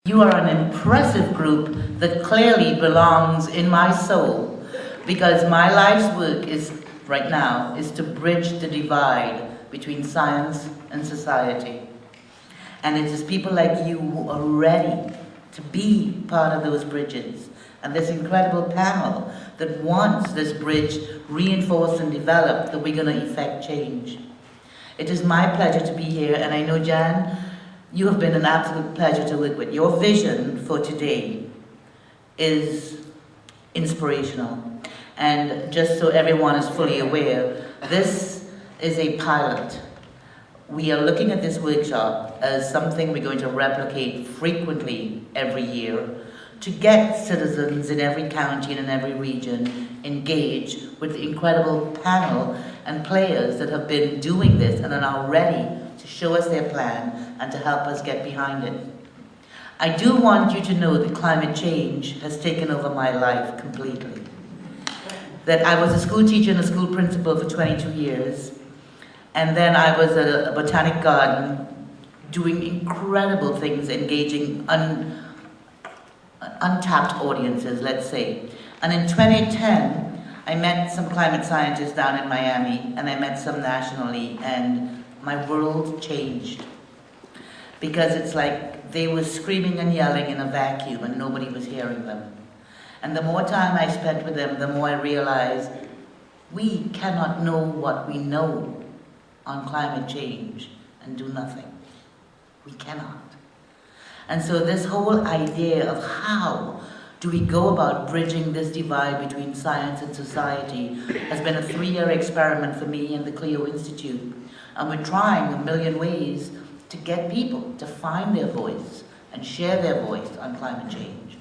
You are an impressive group that clearly belongs in my soul, because my life's work is, right now, is to bridge the divide between science and society. And it is people like you who are ready to be part of those bridges. And this incredible panel that wants this bridge reinforced and developed, that we're going to effect change. It is my pleasure to be here, and I know, Jan, you have been an absolute pleasure to work with. Your vision for today is inspirational. And just so everyone is fully aware, this is a pilot. We are looking at this workshop as something we're going to replicate frequently every year to get citizens in every county and in every region engaged with the incredible panel and players that have been doing this and are now ready to show us their plan and to help us get behind it. I do want you to know that climate change has taken over my life completely. That I was a school teacher and a school principal for 22 years, and then I was at a botanic garden doing incredible things, engaging untapped audiences, let's say. And in 2010, I met some climate scientists down in Miami, and I met some nationally, and my world changed. Because it's like they were screaming and yelling in a vacuum and nobody was hearing them. And the more time I spent with them, the more I realized we cannot know what we know on climate change and do nothing. We cannot. And so this whole idea of how do we go about bridging this divide between science and society has been a 3-year experiment for me and the Clio Institute. And we're trying a million ways to get people to find their voice and share their voice on climate change.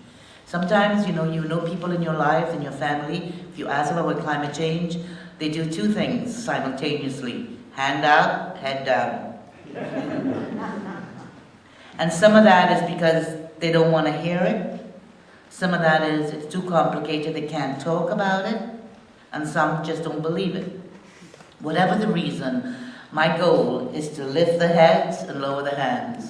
Sometimes, you know people in your life, in your family, if you ask them about climate change, they do 2 things simultaneously: hand out, head down. And some of that is because they don't want to hear it. Some of that is it's too complicated, they can't talk about it. And some just don't believe it. Whatever the reason, my goal is to lift the heads and lower the hands,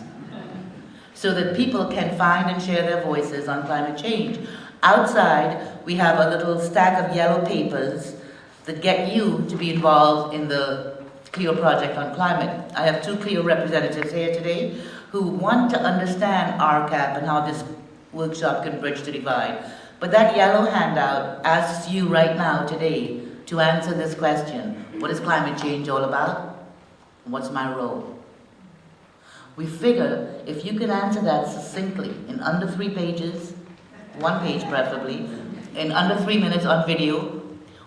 so that people can find and share their voices on climate change. Outside, we have a little stack of yellow papers that get you to be involved in the Clio project on climate. I have 2 Clio representatives here today who want to understand RCAP and how this workshop can bridge the divide. But that yellow handout asks you right now, today, to answer this question: what is climate change all about? What's my role? We figure if you can answer that succinctly in under 3 pages, 1 page preferably, in under 3 minutes on video,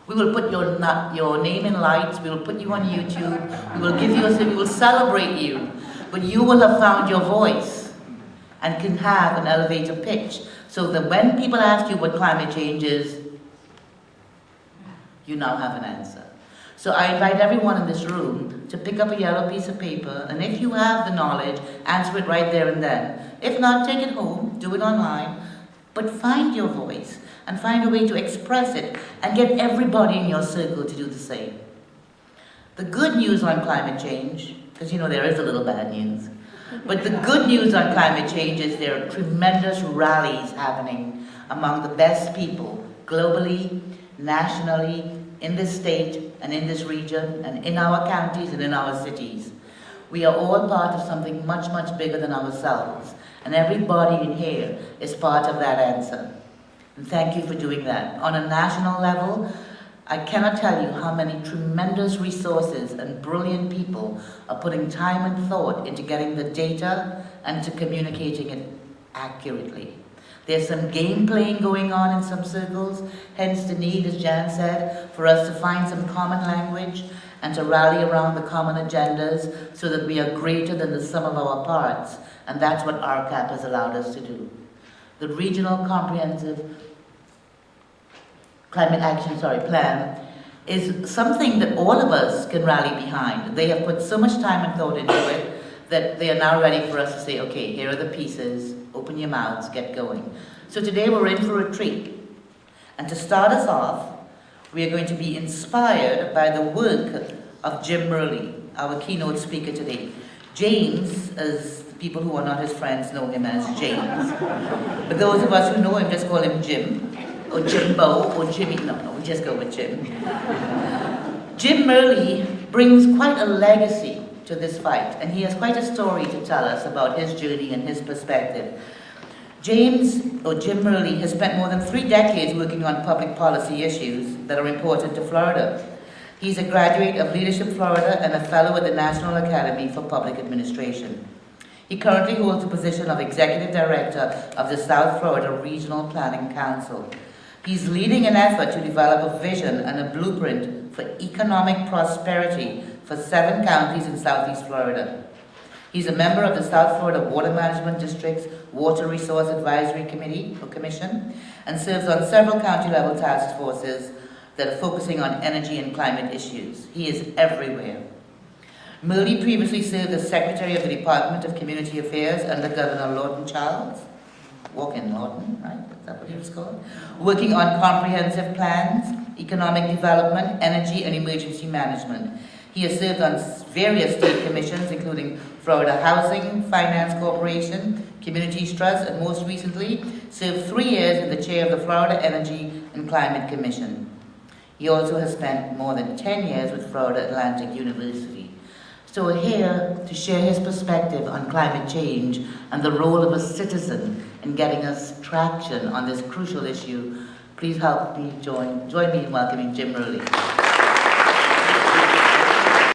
we will put your name in lights, we will put you on YouTube, we will give you we will celebrate you, but you will have found your voice and can have an elevator pitch, so that when people ask you what climate change is, you now have an answer. So I invite everyone in this room to pick up a yellow piece of paper, and if you have the knowledge, answer it right there and then. If not, take it home, do it online, but find your voice and find a way to express it and get everybody in your circle to do the same. The good news on climate change, because there is a little bad news, but the good news on climate change is there are tremendous rallies happening among the best people, globally, nationally, in this state and in this region and in our counties and in our cities. We are all part of something much, much bigger than ourselves. And everybody in here is part of that answer. And thank you for doing that. On a national level, I cannot tell you how many tremendous resources and brilliant people are putting time and thought into getting the data and to communicating it accurately. There's some game playing going on in some circles, hence the need, as Jan said, for us to find some common language and to rally around the common agendas so that we are greater than the sum of our parts. And that's what RCAP has allowed us to do. The Regional Comprehensive Climate Action Plan is something that all of us can rally behind. They have put so much time and thought into it that they are now ready for us to say, okay, here are the pieces, open your mouths, get going. So today we're in for a treat. And to start us off, we are going to be inspired by the work of Jim Murley, our keynote speaker today. James, as People who are not his friends know him as James. But those of us who know him just call him Jim, or Jimbo, or Jimmy. No, we just go with Jim. Jim Murley brings quite a legacy to this fight, and he has quite a story to tell us about his journey and his perspective. James, or Jim Murley, has spent more than 3 decades working on public policy issues that are important to Florida. He's a graduate of Leadership Florida and a fellow at the National Academy for Public Administration. He currently holds the position of Executive Director of the South Florida Regional Planning Council. He's leading an effort to develop a vision and a blueprint for economic prosperity for 7 counties in Southeast Florida. He's a member of the South Florida Water Management District's Water Resource Advisory Committee or Commission, and serves on several county-level task forces that are focusing on energy and climate issues. He is everywhere. Murley previously served as Secretary of the Department of Community Affairs under Governor Lawton Charles. Walk-in Lawton, right? Is that what he was called? Working on comprehensive plans, economic development, energy, and emergency management. He has served on various state commissions, including Florida Housing Finance Corporation, Communities Trust, and most recently served 3 years in the chair of the Florida Energy and Climate Commission. He also has spent more than 10 years with Florida Atlantic University. So we're here to share his perspective on climate change and the role of a citizen in getting us traction on this crucial issue. Please help me join me in welcoming Jim Murley.